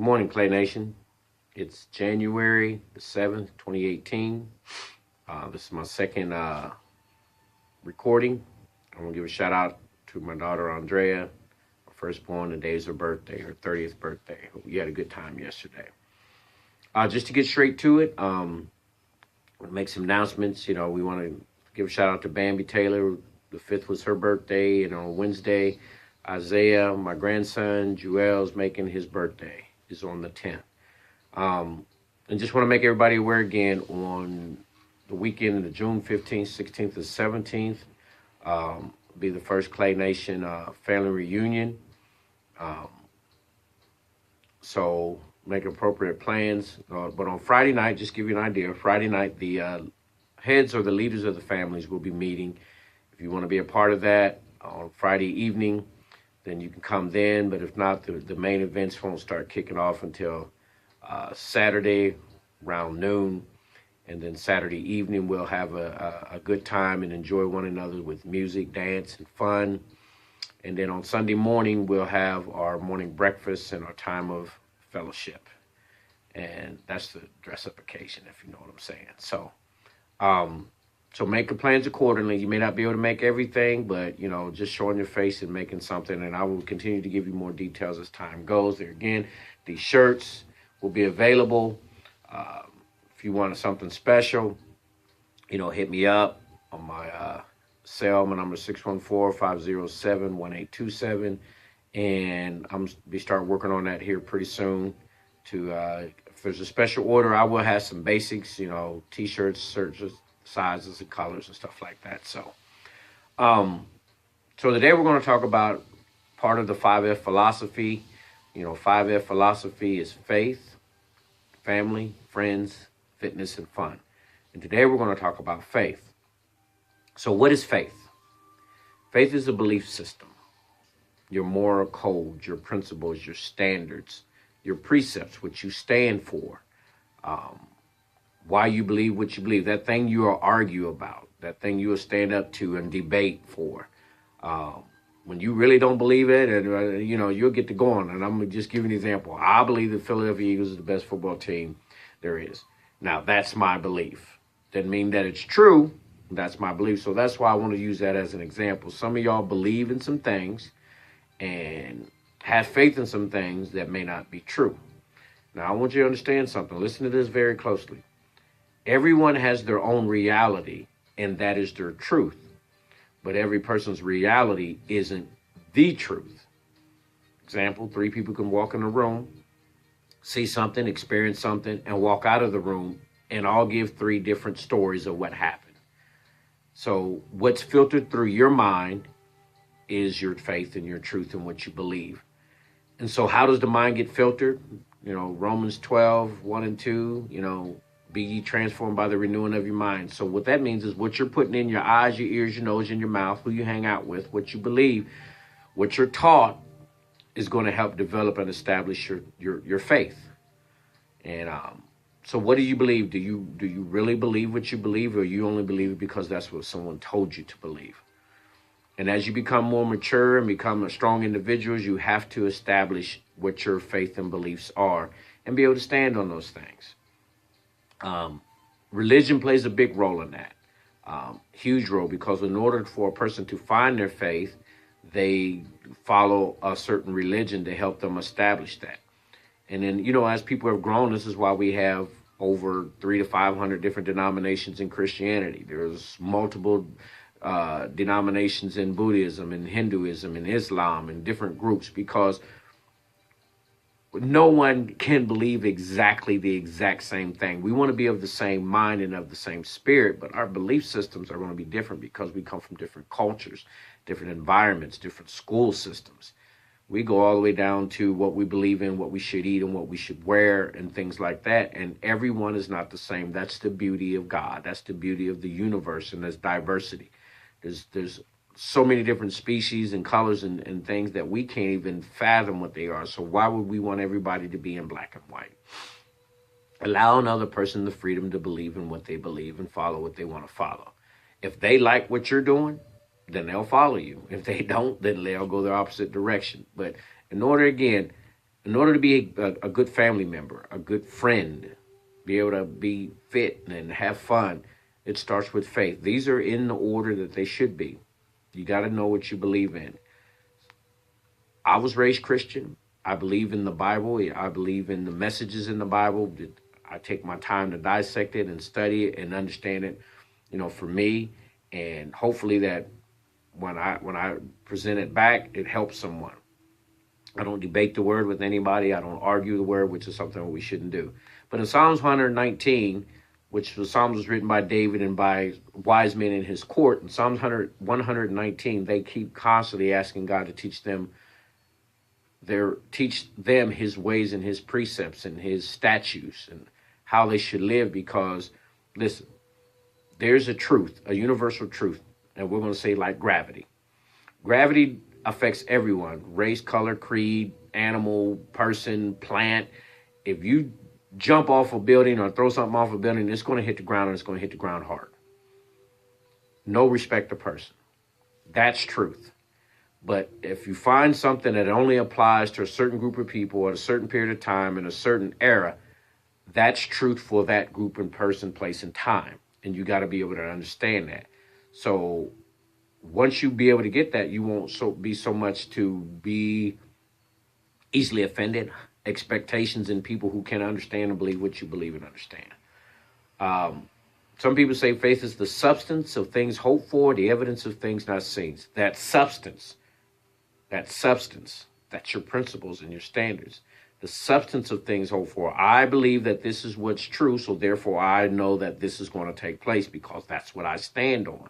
Good morning, Clay Nation. It's January the 7th, 2018. This is my second recording. I want to give a shout out to my daughter, Andrea, her firstborn. Today's her birthday, her 30th birthday. Hope you had a good time yesterday. Just to get straight to it, we'll make some announcements. We want to give a shout out to Bambi Taylor. The 5th was her birthday, and on Wednesday, Isaiah, my grandson, Joel's making his birthday. Is on the 10th. And just want to make everybody aware again, on the weekend of June 15th, 16th, and 17th, be the first Clay Nation family reunion. So make appropriate plans. But on Friday night, just give you an idea, Friday night, the heads or the leaders of the families will be meeting. If you want to be a part of that on Friday evening, then you can come then. But if not, the main events won't start kicking off until Saturday around noon. And then Saturday evening, we'll have a good time and enjoy one another with music, dance, and fun. And then on Sunday morning, we'll have our morning breakfast and our time of fellowship. And that's the dress-up occasion, if you know what I'm saying. So make your plans accordingly. You may not be able to make everything, but, just showing your face and making something. And I will continue to give you more details as time goes. There again, these shirts will be available. If you want something special, hit me up on my cell. My number is 614-507-1827. And I'm be start working on that here pretty soon. If there's a special order, I will have some basics, T-shirts, shirts, sizes and colors and stuff like that. So today we're going to talk about part of the 5F philosophy. 5F philosophy is faith, family, friends, fitness, and fun. And today we're going to talk about faith. So what is faith? Faith is a belief system. Your moral code, your principles, your standards, your precepts, what you stand for, why you believe what you believe, that thing you will argue about, that thing you will stand up to and debate for. When you really don't believe it, and you'll get to going. And I'm going to just give you an example. I believe the Philadelphia Eagles is the best football team there is. Now, that's my belief. Doesn't mean that it's true. That's my belief. So that's why I want to use that as an example. Some of y'all believe in some things and have faith in some things that may not be true. Now, I want you to understand something. Listen to this very closely. Everyone has their own reality, and that is their truth. But every person's reality isn't the truth. Example, 3 people can walk in a room, see something, experience something, and walk out of the room and all give 3 different stories of what happened. So what's filtered through your mind is your faith and your truth and what you believe. And so how does the mind get filtered? Romans 12, 1 and 2, be ye transformed by the renewing of your mind. So what that means is what you're putting in your eyes, your ears, your nose, and your mouth, who you hang out with, what you believe, what you're taught is going to help develop and establish your faith. And so what do you believe? Do you really believe what you believe, or you only believe it because that's what someone told you to believe? And as you become more mature and become a strong individuals, you have to establish what your faith and beliefs are and be able to stand on those things. Religion plays a big role in that, huge role, because in order for a person to find their faith, they follow a certain religion to help them establish that. And then, as people have grown, this is why we have over 300 to 500 different denominations in Christianity. There's multiple denominations in Buddhism and Hinduism and Islam and different groups, because no one can believe exactly the exact same thing. We want to be of the same mind and of the same spirit, but our belief systems are going to be different because we come from different cultures, different environments, different school systems. We go all the way down to what we believe in, what we should eat and what we should wear and things like that. And everyone is not the same. That's the beauty of God. That's the beauty of the universe, and there's diversity. There's so many different species and colors and things that we can't even fathom what they are. So why would we want everybody to be in black and white? Allow another person the freedom to believe in what they believe and follow what they want to follow. If they like what you're doing, then they'll follow you. If they don't, then they'll go the opposite direction. But in order, again, In order to be a good family member, a good friend, be able to be fit and have fun, it starts with faith. These are in the order that they should be. You got to know what you believe in. I was raised Christian. I believe in the Bible. I believe in the messages in the Bible. I take my time to dissect it and study it and understand it, for me. And hopefully that when I present it back, it helps someone. I don't debate the word with anybody. I don't argue the word, which is something we shouldn't do. But in Psalms 119, which the Psalms was written by David and by wise men in his court, in Psalms 119, they keep constantly asking God to teach them his ways and his precepts and his statutes and how they should live, because, listen, there's a truth, a universal truth, and we're going to say like gravity. Gravity affects everyone, race, color, creed, animal, person, plant. If you jump off a building or throw something off a building, it's going to hit the ground, and it's going to hit the ground hard. No respect of person. That's truth. But if you find something that only applies to a certain group of people at a certain period of time in a certain era, that's truth for that group and person, place, and time. And you got to be able to understand that. So once you be able to get that, you won't be so much to be easily offended, expectations in people who can understand and believe what you believe and understand. Some people say faith is the substance of things hoped for, the evidence of things not seen. That substance, that's your principles and your standards. The substance of things hoped for. I believe that this is what's true, so therefore I know that this is going to take place because that's what I stand on.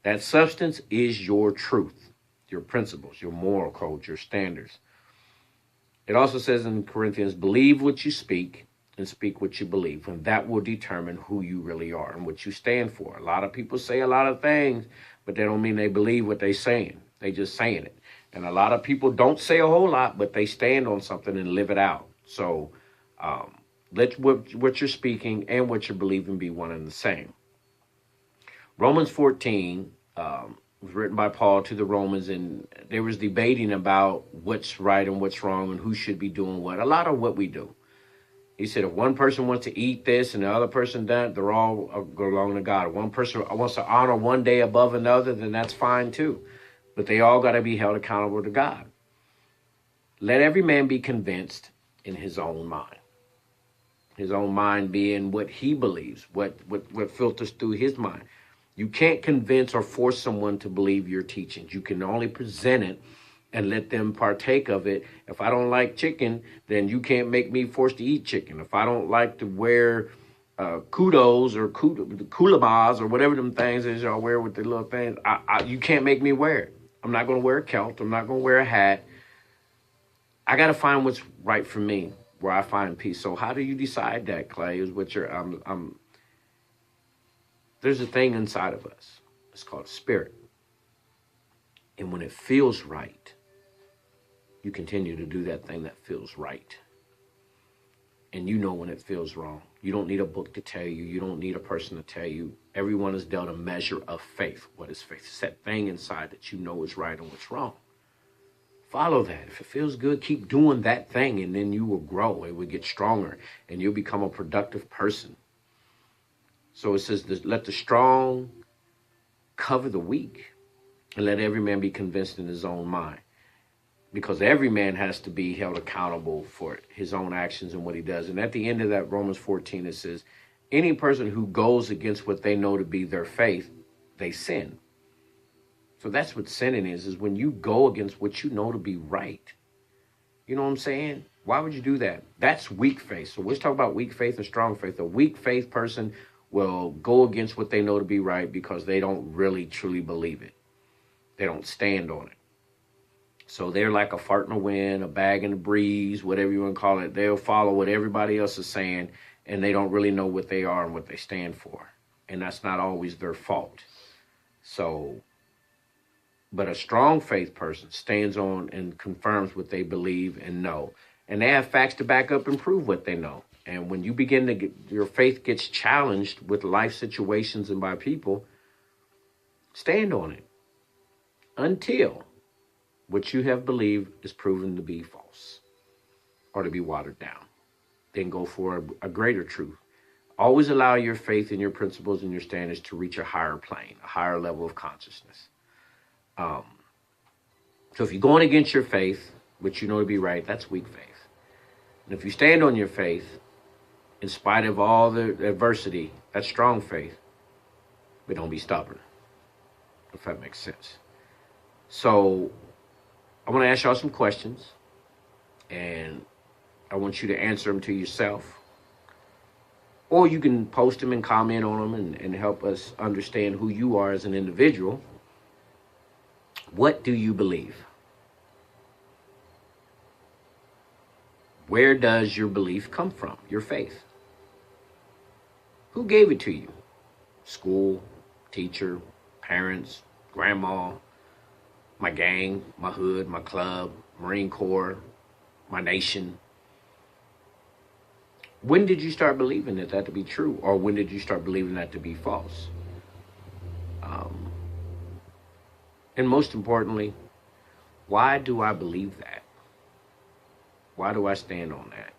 That substance is your truth, your principles, your moral code, your standards. It also says in Corinthians, believe what you speak and speak what you believe, and that will determine who you really are and what you stand for. A lot of people say a lot of things, but they don't mean they believe what they're saying. They just saying it. And a lot of people don't say a whole lot, but they stand on something and live it out. So let what you're speaking and what you're believing be one and the same. Romans 14 was written by Paul to the Romans, and they was debating about what's right and what's wrong and who should be doing what. A lot of what we do. He said if one person wants to eat this and the other person doesn't, they're all belong to God. If one person wants to honor one day above another, then that's fine too. But they all got to be held accountable to God. Let every man be convinced in his own mind. His own mind being what he believes, what filters through his mind. You can't convince or force someone to believe your teachings. You can only present it and let them partake of it. If I don't like chicken, then you can't make me forced to eat chicken. If I don't like to wear kudos or kulabas or whatever them things is y'all wear with the little things, you can't make me wear it. I'm not going to wear a kilt. I'm not going to wear a hat. I got to find what's right for me, where I find peace. So how do you decide that, Clay? Is what you're there's a thing inside of us. It's called spirit. And when it feels right, you continue to do that thing that feels right. And you know when it feels wrong. You don't need a book to tell you. You don't need a person to tell you. Everyone is dealt a measure of faith. What is faith? It's that thing inside that you know is right and what's wrong. Follow that. If it feels good, keep doing that thing, and then you will grow. It will get stronger, and you'll become a productive person. So it says, let the strong cover the weak, and let every man be convinced in his own mind. Because every man has to be held accountable for his own actions and what he does. And at the end of that Romans 14, it says, any person who goes against what they know to be their faith, they sin. So that's what sinning is when you go against what you know to be right. You know what I'm saying? Why would you do that? That's weak faith. So let's talk about weak faith and strong faith. A weak faith person will go against what they know to be right because they don't really truly believe it. They don't stand on it. So they're like a fart in the wind, a bag in the breeze, whatever you want to call it. They'll follow what everybody else is saying, and they don't really know what they are and what they stand for. And that's not always their fault. So, but a strong faith person stands on and confirms what they believe and know. And they have facts to back up and prove what they know. And when you begin to get, your faith gets challenged with life situations and by people, stand on it until what you have believed is proven to be false. or to be watered down. Then go for a greater truth. Always allow your faith and your principles and your standards to reach a higher plane, a higher level of consciousness. So if you're going against your faith, which you know to be right, that's weak faith. And if you stand on your faith, in spite of all the adversity, that's strong faith. But don't be stubborn, if that makes sense. So I want to ask y'all some questions, and I want you to answer them to yourself. Or you can post them and comment on them and help us understand who you are as an individual. What do you believe? Where does your belief come from? Your faith. Who gave it to you? School, teacher, parents, grandma, my gang, my hood, my club, Marine Corps, my nation. When did you start believing that to be true? Or when did you start believing that to be false? And most importantly, why do I believe that? Why do I stand on that?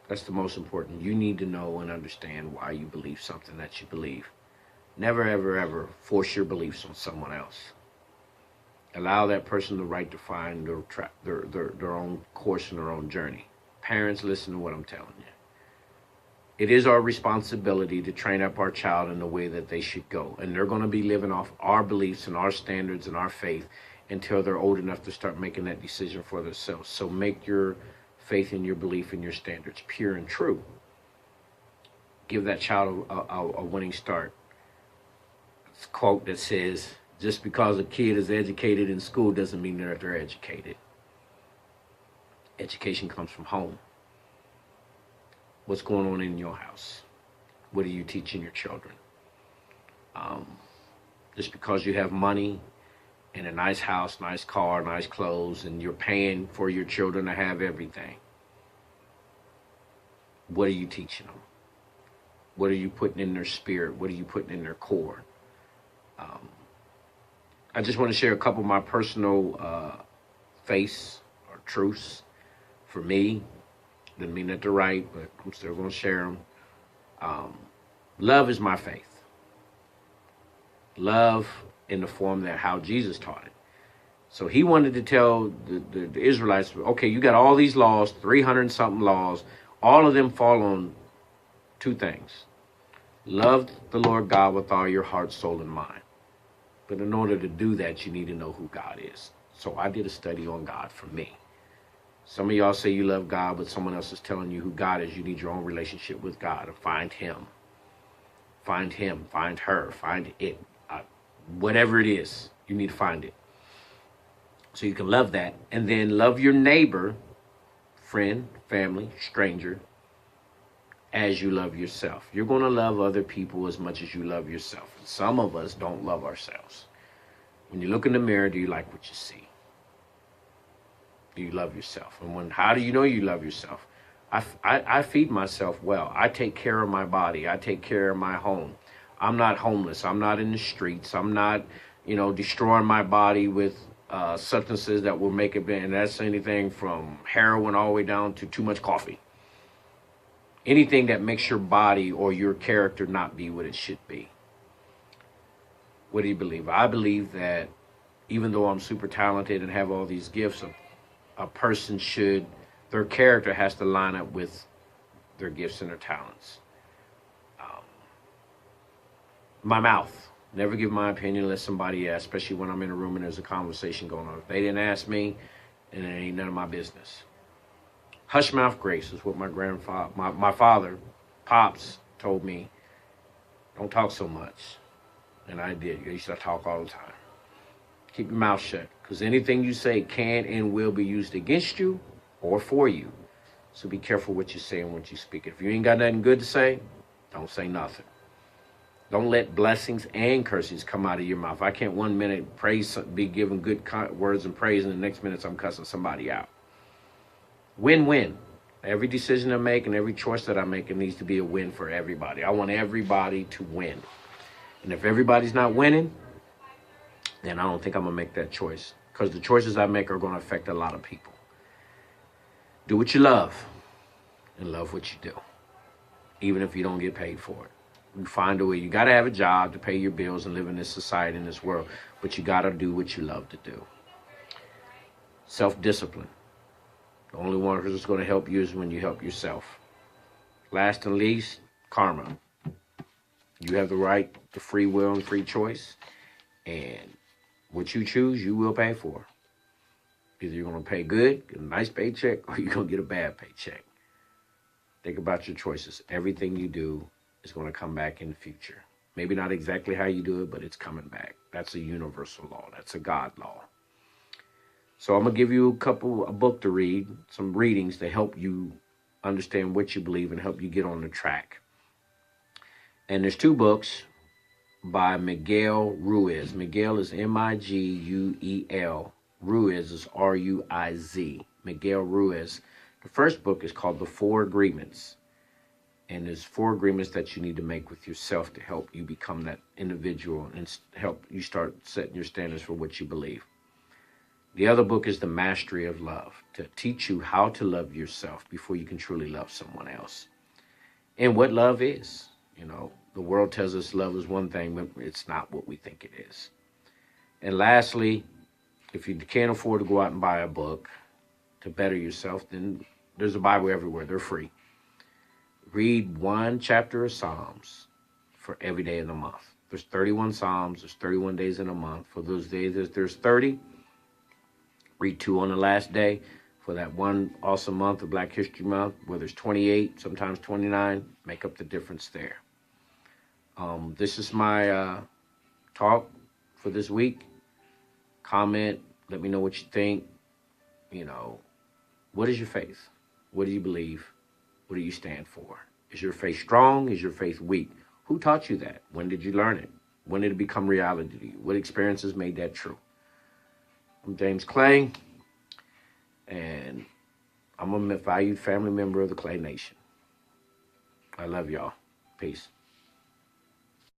That's the most important. You need to know and understand why you believe something that you believe. Never, ever, ever force your beliefs on someone else. Allow that person the right to find their own course and their own journey. Parents, listen to what I'm telling you. It is our responsibility to train up our child in the way that they should go. And they're going to be living off our beliefs and our standards and our faith until they're old enough to start making that decision for themselves. So make your faith and your belief and your standards pure and true. Give that child a winning start. It's a quote that says, just because a kid is educated in school doesn't mean that they're educated. Education comes from home. What's going on in your house? What are you teaching your children? Just because you have money and a nice house, nice car, nice clothes, and you're paying for your children to have everything, what are you teaching them? What are you putting in their spirit? What are you putting in their core? I just want to share a couple of my personal faiths or truths. For me, doesn't mean that they're right, but I'm still going to share them. Love is my faith. Love in the form that how Jesus taught it. So he wanted to tell the Israelites, okay, you got all these laws, 300 and something laws. All of them fall on two things. Love the Lord God with all your heart, soul, and mind. But in order to do that, you need to know who God is. So I did a study on God for me. Some of y'all say you love God, but someone else is telling you who God is. You need your own relationship with God and find him. Find him, find her, find it. Whatever it is, you need to find it. So you can love that. And then love your neighbor, friend, family, stranger, as you love yourself. You're going to love other people as much as you love yourself. And some of us don't love ourselves. When you look in the mirror, do you like what you see? Do you love yourself? And how do you know you love yourself? I feed myself well. I take care of my body. I take care of my home. I'm not homeless. I'm not in the streets. I'm not, destroying my body with substances that will make it bad. And that's anything from heroin all the way down to too much coffee. Anything that makes your body or your character not be what it should be. What do you believe? I believe that even though I'm super talented and have all these gifts, a person their character has to line up with their gifts and their talents. My mouth. Never give my opinion unless somebody asks, especially when I'm in a room and there's a conversation going on. If they didn't ask me, then it ain't none of my business. Hush mouth grace is what my father, Pops, told me. Don't talk so much. And I did. I used to talk all the time. Keep your mouth shut. Because anything you say can and will be used against you or for you. So be careful what you say and what you speak. If you ain't got nothing good to say, don't say nothing. Don't let blessings and curses come out of your mouth. I can't 1 minute be giving good words and praise, and the next minute I'm cussing somebody out. Win-win. Every decision I make and every choice that I make, it needs to be a win for everybody. I want everybody to win. And if everybody's not winning, then I don't think I'm going to make that choice. because the choices I make are going to affect a lot of people. Do what you love and love what you do, even if you don't get paid for it. You find a way. You got to have a job to pay your bills and live in this society, in this world, but you got to do what you love to do. Self-discipline. The only one who's going to help you is when you help yourself. Last and least, karma. You have the right to free will and free choice, and what you choose, you will pay for. Either you're going to pay good, get a nice paycheck, or you're going to get a bad paycheck. Think about your choices. Everything you do is going to come back in the future. Maybe not exactly how you do it, but it's coming back. That's a universal law. That's a God law. So I'm going to give you a book to read, some readings to help you understand what you believe and help you get on the track. And there's 2 books by Miguel Ruiz. Miguel is Miguel. Ruiz is Ruiz. Miguel Ruiz. The first book is called The 4 Agreements. And there's 4 agreements that you need to make with yourself to help you become that individual and help you start setting your standards for what you believe. The other book is The Mastery of Love, to teach you how to love yourself before you can truly love someone else. And what love is. You know, the world tells us love is one thing, but it's not what we think it is. And lastly, if you can't afford to go out and buy a book to better yourself, then there's a Bible everywhere. They're free. Read 1 chapter of Psalms for every day of the month. There's 31 Psalms. There's 31 days in a month. For those days, there's 30. Read 2 on the last day. For that one awesome month of Black History Month, where there's 28, sometimes 29, make up the difference there. This is my talk for this week. Comment. Let me know what you think. You know, what is your faith? What do you believe? What do you stand for? Is your faith strong? Is your faith weak? Who taught you that? When did you learn it? When did it become reality to you? What experiences made that true? I'm James Clay, and I'm a valued family member of the Clay Nation. I love y'all. Peace.